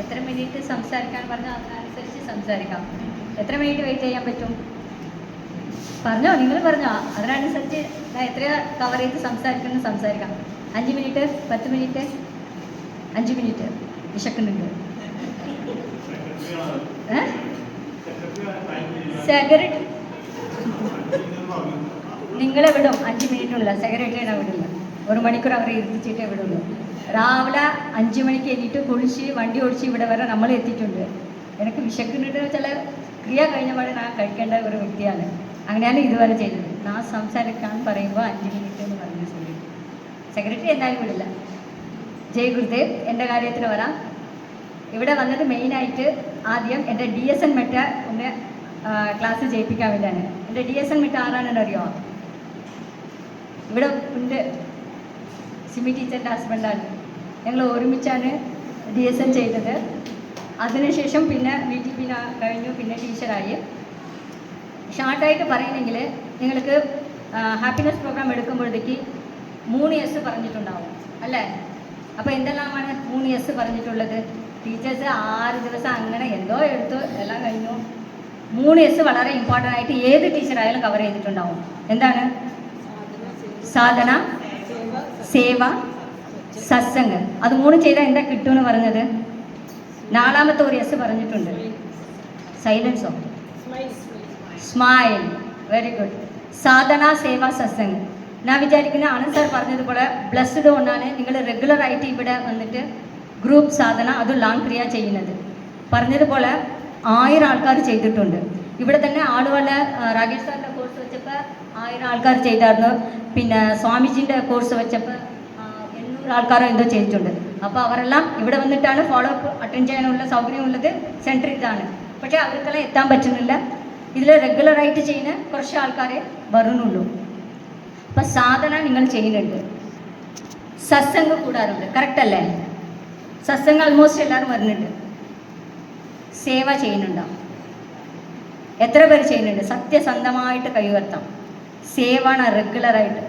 എത്ര മിനിറ്റ് സംസാരിക്കാൻ പറഞ്ഞാൽ അതിനനുസരിച്ച് സംസാരിക്കാം. എത്ര മിനിറ്റ് വെയിറ്റ് ചെയ്യാൻ പറ്റും? പറഞ്ഞോ, നിങ്ങൾ പറഞ്ഞോ. അതിനനുസരിച്ച് ഞാൻ എത്ര കവർ ചെയ്ത് സംസാരിക്കണം സംസാരിക്കാം. 5 മിനിറ്റ്, 10 മിനിറ്റ്, 5 മിനിറ്റ്. വിശക്കുന്നുണ്ട്. സെക്രട്ടറി നിങ്ങളെ വിടും. 5 മിനിറ്റുള്ള സെക്രട്ടറിനെ വിടില്ല. 1 മണിക്കൂർ അവരെ ഇരുത്തിച്ചിട്ടേ വിടുള്ളൂ. രാവിലെ 5 മണിക്ക് എണീറ്റ് കുളിച്ച് വണ്ടി ഓടിച്ച് ഇവിടെ വരെ നമ്മൾ എത്തിയിട്ടുണ്ട്. എനിക്ക് വിശക്കുന്നുണ്ട് ചില ക്രിയ കഴിഞ്ഞ പാടെ ഞാൻ കഴിക്കേണ്ട ഒരു വ്യക്തിയാണ്. അങ്ങനെയാണ് ഇതുവരെ ചെയ്തത്. ഞാൻ സംസാരിക്കാൻ പറയുമ്പോൾ 5 മിനിറ്റ് എന്ന് പറഞ്ഞു சொல்லி സെക്രട്ടറി എന്തായാലും വിടില്ല. ജയ് ഗുരുദേവ്. എൻ്റെ കാര്യത്തിന് വരാം. ഇവിടെ വന്നത് മെയിനായിട്ട് ആദ്യം എൻ്റെ DSN മെറ്റ ഒന്ന് ക്ലാസ് ചെയ്യിപ്പിക്കാൻ വേണ്ടിയാണ്. എൻ്റെ DSN മെറ്റ ആരാണെന്ന് അറിയാമോ? ഇവിടെ ഉണ്ട്. സിമി ടീച്ചറിൻ്റെ ഹസ്ബൻഡാണ്. ഞങ്ങൾ ഒരുമിച്ചാണ് DSN ചെയ്തത്. അതിനുശേഷം പിന്നെ VTP കഴിഞ്ഞു, പിന്നെ ടീച്ചറായി. ഷാർട്ടായിട്ട് പറയണമെങ്കിൽ നിങ്ങൾക്ക് ഹാപ്പിനെസ് പ്രോഗ്രാം എടുക്കുമ്പോഴത്തേക്ക് 3 S പറഞ്ഞിട്ടുണ്ടാവും അല്ലേ? അപ്പോൾ എന്തെല്ലാമാണ് 3 S പറഞ്ഞിട്ടുള്ളത്? ടീച്ചേഴ്സ് 6 ദിവസം അങ്ങനെ എന്തോ എടുത്തു എല്ലാം കഴിഞ്ഞു. 3 S വളരെ ഇമ്പോർട്ടൻ്റ് ആയിട്ട് ഏത് ടീച്ചറായാലും കവർ ചെയ്തിട്ടുണ്ടാവും. എന്താണ്? സാധന, സേവ, സത്സംഗ്. അത് 3 ചെയ്താൽ എന്താ കിട്ടുമെന്ന് പറഞ്ഞത്? 4ാമത്തെ ഒരു S പറഞ്ഞിട്ടുണ്ട്. സൈലൻസോ? സ്മൈൽ. Very good. സാധന, സേവ, സത്സംഗ്. ഞാൻ വിചാരിക്കുന്ന ആനന്ദ് സാർ പറഞ്ഞതുപോലെ ബ്ലസ്ഡ് കൊണ്ടാണ് നിങ്ങൾ റെഗുലറായിട്ട് ഇവിടെ വന്നിട്ട് ഗ്രൂപ്പ് സാധന അത് ലാങ് ക്രിയ ചെയ്യുന്നത്. പറഞ്ഞതുപോലെ 1000 ആൾക്കാർ ചെയ്തിട്ടുണ്ട്. ഇവിടെ തന്നെ ആളുകളെ രാകേഷ് സാറിൻ്റെ കോഴ്സ് വെച്ചപ്പോൾ 1000 ആൾക്കാർ ചെയ്തായിരുന്നു. പിന്നെ സ്വാമിജിൻ്റെ കോഴ്സ് വെച്ചപ്പോൾ 800 ആൾക്കാരോ എന്തോ ചെയ്തിട്ടുണ്ട്. അപ്പോൾ അവരെല്ലാം ഇവിടെ വന്നിട്ടാണ് ഫോളോ അപ്പ് അറ്റൻഡ് ചെയ്യാനുള്ള സൗകര്യമുള്ളത്. സെൻറ്റർ ഇതാണ്. പക്ഷേ അവർക്കെല്ലാം എത്താൻ പറ്റുന്നില്ല. ഇതിൽ റെഗുലറായിട്ട് ചെയ്യുന്ന കുറച്ച് ആൾക്കാരെ വരുന്നുള്ളൂ. അപ്പം സാധന നിങ്ങൾ ചെയ്യുന്നുണ്ട്. സത്സംഗ് കൂടാറുണ്ട്. കറക്റ്റ് അല്ലേ? സത്സംഗ് ആൾമോസ്റ്റ് എല്ലാവരും വരുന്നുണ്ട്. സേവ ചെയ്യുന്നുണ്ടാവും. എത്ര പേര് ചെയ്യുന്നുണ്ട്? സത്യസന്ധമായിട്ട് കൈവർത്താം. സേവാണ് റെഗുലറായിട്ട്.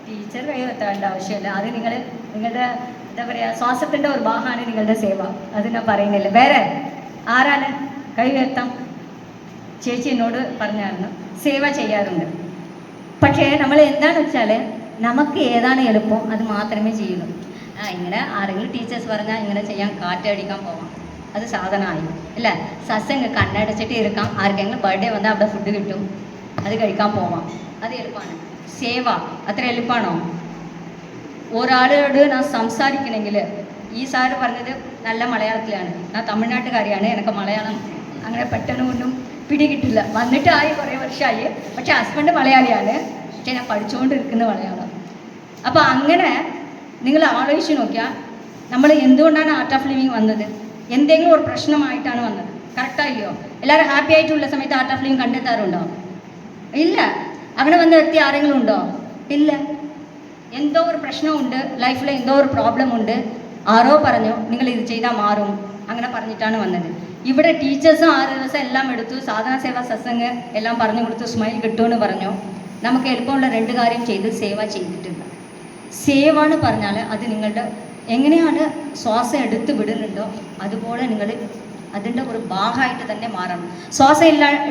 ടീച്ചർ കൈവർത്തേണ്ട ആവശ്യമില്ല. അത് നിങ്ങളുടെ എന്താ പറയുക, ശ്വാസത്തിൻ്റെ ഒരു ഭാഗമാണ് നിങ്ങളുടെ സേവ. അത് ഞാൻ പറയുന്നില്ല. വേറെ ആരാണ് കൈവർത്താം? ചേച്ചി എന്നോട് പറഞ്ഞായിരുന്നു സേവ ചെയ്യാറുണ്ട്. പക്ഷേ നമ്മൾ എന്താണെന്ന് വെച്ചാൽ നമുക്ക് ഏതാണ് എളുപ്പം അത് മാത്രമേ ചെയ്യുള്ളൂ. ഇങ്ങനെ ആരെങ്കിലും ടീച്ചേഴ്സ് പറഞ്ഞാൽ ഇങ്ങനെ ചെയ്യാൻ കാറ്റടിക്കാൻ പോവാം, അത് സാധനമായി അല്ല. സത്സംഗ് കണ്ണടച്ചിട്ട് ഇരിക്കാം. ആർക്കെങ്കിലും ബർത്ത്ഡേ വന്നാൽ അവിടെ ഫുഡ് കിട്ടും, അത് കഴിക്കാൻ പോവാം, അത് എളുപ്പമാണ്. സേവ അത്ര എളുപ്പമാണോ? ഒരാളോട് ഞാൻ സംസാരിക്കണമെങ്കിൽ, ഈ സാറ് പറഞ്ഞത് നല്ല മലയാളത്തിലാണ്. ഞാൻ തമിഴ്നാട്ടുകാരിയാണ്. എനിക്ക് മലയാളം അങ്ങനെ പെട്ടെന്ന് ഒന്നും പിടികിട്ടില്ല. വന്നിട്ടായി കുറേ വർഷമായി. പക്ഷേ ഹസ്ബൻഡ് മലയാളിയാണ്. പക്ഷേ ഞാൻ പഠിച്ചുകൊണ്ടിരിക്കുന്ന മലയാളം. അപ്പോൾ അങ്ങനെ നിങ്ങൾ ആലോചിച്ച് നോക്കിയാൽ നമ്മൾ എന്തുകൊണ്ടാണ് ആർട്ട് ഓഫ് ലിവിങ് വന്നത്? എന്തെങ്കിലും ഒരു പ്രശ്നമായിട്ടാണ് വന്നത്. കറക്റ്റായില്ലോ? എല്ലാവരും ഹാപ്പി ആയിട്ടുള്ള സമയത്ത് ആർട്ട് ഓഫ് ലിവിങ് കണ്ടെത്താറുണ്ടോ? ഇല്ല. അവിടെ വന്ന വ്യക്തി ആരെങ്കിലും ഉണ്ടോ? ഇല്ല. എന്തോ ഒരു പ്രശ്നമുണ്ട് ലൈഫിൽ, എന്തോ ഒരു പ്രോബ്ലം ഉണ്ട്. ആരോ പറഞ്ഞു നിങ്ങൾ ഇത് ചെയ്താൽ മാറും, അങ്ങനെ പറഞ്ഞിട്ടാണ് വന്നത്. ഇവിടെ ടീച്ചേഴ്സും 6 ദിവസം എല്ലാം എടുത്തു. സാധന, സേവ, സത്സംഗ് എല്ലാം പറഞ്ഞു കൊടുത്തു. സ്മൈൽ കിട്ടുമെന്ന് പറഞ്ഞു. നമുക്ക് എളുപ്പമുള്ള 2 കാര്യം ചെയ്ത് സേവ ചെയ്തിട്ടില്ല. സേവ എന്ന് പറഞ്ഞാൽ അത് നിങ്ങളുടെ എങ്ങനെയാണ് ശ്വാസം എടുത്ത് വിടുന്നുണ്ടോ അതുപോലെ നിങ്ങൾ അതിൻ്റെ ഒരു ഭാഗമായിട്ട് തന്നെ മാറണം. ശ്വാസം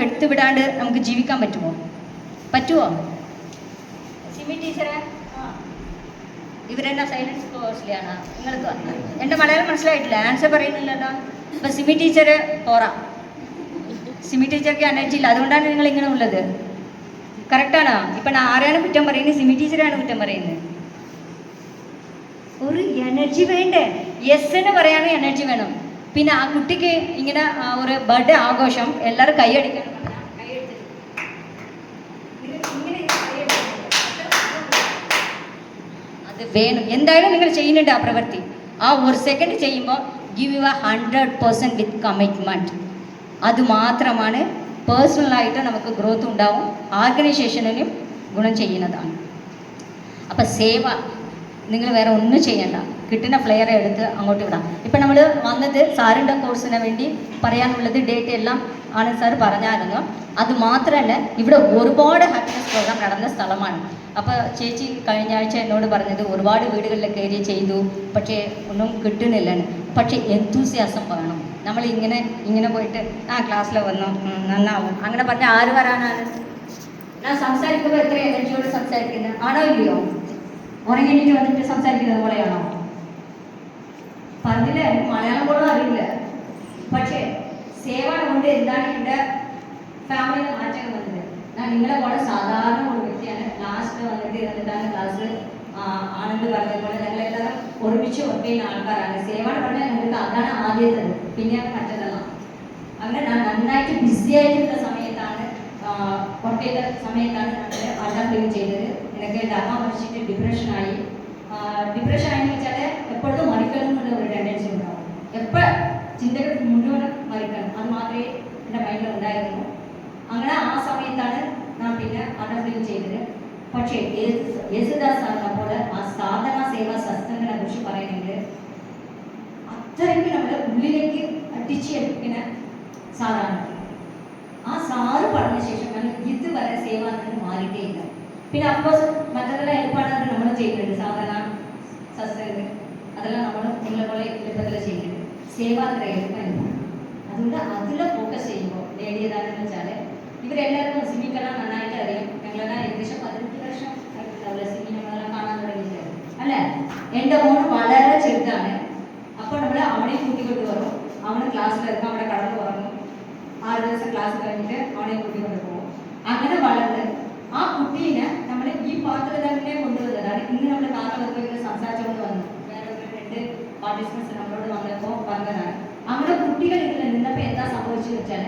എടുത്ത് വിടാണ്ട് നമുക്ക് ജീവിക്കാൻ പറ്റുമോ? സിമി ടീച്ചറെ ഇവരെന്നാ സൈലൻസ് കോഴ്സിലാണ് നിങ്ങൾക്ക്? എൻ്റെ മലയാളം മനസ്സിലായിട്ടില്ല, ആൻസർ പറയുന്നില്ലല്ലോ. അപ്പം സിമി ടീച്ചർ പോറാം. സിമി ടീച്ചർക്ക് എനർജി ഇല്ല, അതുകൊണ്ടാണ് നിങ്ങൾ ഇങ്ങനെ ഉള്ളത്. കറക്റ്റാണോ? ഇപ്പം ഞാൻ ആരെയാണ് കുറ്റം പറയുന്നത്? സിമി ടീച്ചറാണ് കുറ്റം പറയുന്നത്. ഒരു എനർജി വേണ്ടേ? യെസ് എന്ന് പറയാനും എനർജി വേണം. പിന്നെ ആ കുട്ടിക്ക് ഇങ്ങനെ ഒരു ബർത്ത്ഡേ ആഘോഷം എല്ലാവരും കൈയടിക്കണം. അത് വേണം. എന്തായാലും നിങ്ങൾ ചെയ്യുന്നുണ്ട് ആ പ്രവൃത്തി. ആ ഒരു സെക്കൻഡ് ചെയ്യുമ്പോൾ ഗിവ് യുവർ 100% വിത്ത് കമ്മിറ്റ്മെൻറ്റ്. അത് മാത്രമാണ് പേഴ്സണലായിട്ട് നമുക്ക് ഗ്രോത്ത് ഉണ്ടാവും, ഓർഗനൈസേഷനിലും ഗുണം ചെയ്യുന്നതാണ്. അപ്പം സേവ നിങ്ങൾ വേറെ ഒന്നും ചെയ്യണ്ട. കിട്ടുന്ന ഫ്ലെയർ എടുത്ത് അങ്ങോട്ട് വിടാം. ഇപ്പം നമ്മൾ വന്നത് സാറിൻ്റെ കോഴ്സിന് വേണ്ടി പറയാനുള്ളത് ഡേറ്റ് എല്ലാം ആണ് സാർ പറഞ്ഞായിരുന്നു. അത് മാത്രമല്ല ഇവിടെ ഒരുപാട് ഹാപ്പിനെസ് പ്രോഗ്രാം നടന്ന സ്ഥലമാണ്. അപ്പോൾ ചേച്ചി കഴിഞ്ഞ ആഴ്ച എന്നോട് പറഞ്ഞത് ഒരുപാട് വീടുകളിൽ കയറി ചെയ്തു, പക്ഷേ ഒന്നും കിട്ടുന്നില്ലെന്ന്. പക്ഷേ എന്തൂസിയാസം വേണം. നമ്മൾ ഇങ്ങനെ പോയിട്ട് ക്ലാസ്സിൽ വന്നു നന്നാവും അങ്ങനെ പറഞ്ഞാൽ ആര് വരാനാണ്? ഞാൻ സംസാരിക്കുമ്പോൾ എത്ര എനർജിയോട് സംസാരിക്കുന്നത് ആണോ ഇല്ലയോ? ഉറങ്ങിയിട്ട് വന്നിട്ട് സംസാരിക്കുന്നത് പോലെയാണോ? പറഞ്ഞില്ല, എനിക്ക് മലയാളം പോലും അറിയില്ല. പക്ഷേ സേവ കൊണ്ട് എന്താണ് എൻ്റെ ഫാമിലിയിലെ മാറ്റങ്ങൾ വന്നത്? ഞാൻ നിങ്ങളെ പോലെ സാധാരണ ഒരു വ്യക്തിയാണ്. ലാസ്റ്റ് വന്നിട്ട് ഇരുന്നിട്ടാണ് ക്ലാസ് ആണെന്ന് പറഞ്ഞതുപോലെ ഞങ്ങളെല്ലാവരും ഒരുമിച്ച് വർക്ക് ചെയ്യുന്ന ആൾക്കാരാണ്. സേവ പറഞ്ഞാൽ ഞങ്ങൾക്ക് അതാണ് ആദ്യത്തത്, പിന്നെയാണ് മറ്റതെല്ലാം. അങ്ങനെ ഞാൻ നന്നായിട്ട് ബിസി ആയിട്ടുള്ള സമയത്താണ് വർക്ക് ചെയ്ത സമയത്താണ് ഞങ്ങൾ അഡാ ക്ലീൻ ചെയ്തത്. എനിക്ക് എൻ്റെ അമ്മ മരിച്ചിട്ട് ഡിപ്രഷനായി. ഡിപ്രഷനായെന്ന് വെച്ചാൽ എപ്പോഴും മരിക്കണം എന്നുള്ള ഒരു ടെൻഡൻസി ഉണ്ടാവും. എപ്പോൾ ചിന്തകൾ മുഴുവൻ മരിക്കണം, അത് മാത്രമേ എൻ്റെ മൈൻഡിൽ ഉണ്ടായിരുന്നു. അങ്ങനെ ആ സമയത്താണ് ഞാൻ പിന്നെ അഡാ ക്ലീൻ ചെയ്തത്. പക്ഷേ യേശുദാസ് സാറിനെ പോലെ ആ സാധന സേവാ സത്സംഗനെ കുറിച്ച് പറയുന്നത് അത്രയ്ക്ക് നമ്മുടെ ഉള്ളിലേക്ക് അടിച്ചെടുക്കുന്ന സാറാണ്. ആ സാറ് പറഞ്ഞ ശേഷം നമ്മൾ ഇതുവരെ സേവ മാറിയിട്ടേ ഇല്ല. പിന്നെ അഫ്കോഴ്സ് മറ്റതെല്ലാം ഏർപ്പാടാണ് നമ്മൾ ചെയ്യുന്നുണ്ട്. സാധാരണ സത്സംഗം അതെല്ലാം നമ്മൾ നിങ്ങളെ പോലെ എളുപ്പത്തിൽ ചെയ്യുന്നുണ്ട്. സേവ അത്ര എളുപ്പമില്ല. അതുകൊണ്ട് അതിൽ ഫോക്കസ് ചെയ്യുമ്പോൾ നേടിയതാണെന്ന് വെച്ചാൽ ഇവരെല്ലാവരും സിമിക്കെല്ലാം നന്നായിട്ട് അറിയാം. ഞങ്ങളെല്ലാം ഏകദേശം 18 വർഷം ആയിട്ടുണ്ടാവില്ല സിമി നമ്മളെല്ലാം കാണാൻ തുടങ്ങിയിട്ട് അല്ലേ. എൻ്റെ മോന് വളരെ ചെറുതാണ്. അപ്പോൾ നമ്മൾ അവനെ കൂട്ടിക്കൊണ്ട് വരും. അവന് ക്ലാസ്സിലിറങ്ങും, അവിടെ കടന്നു ഉറങ്ങും. 6 ദിവസം ക്ലാസ് കഴിഞ്ഞിട്ട് അവനെ കൂട്ടിക്കൊണ്ട് പോകും. അങ്ങനെ വളർന്ന് ആ കുട്ടീനെ നമ്മൾ ഈ പാത്രത്തിൽ തന്നെ കൊണ്ടുവന്നതാണ്. ഇന്ന് നമ്മൾ കാക്കലൊക്കെ ഇങ്ങനെ സംസാരിച്ചുകൊണ്ട് വന്നു. വേറെ 2 പാർട്ടിസിപ്പൻസ് നമ്മളോട് വന്നപ്പോൾ പറഞ്ഞതാണ്. അങ്ങനെ കുട്ടികൾ ഇതിൽ നിന്നപ്പോൾ എന്താ സംഭവിച്ചതെന്ന് വെച്ചാൽ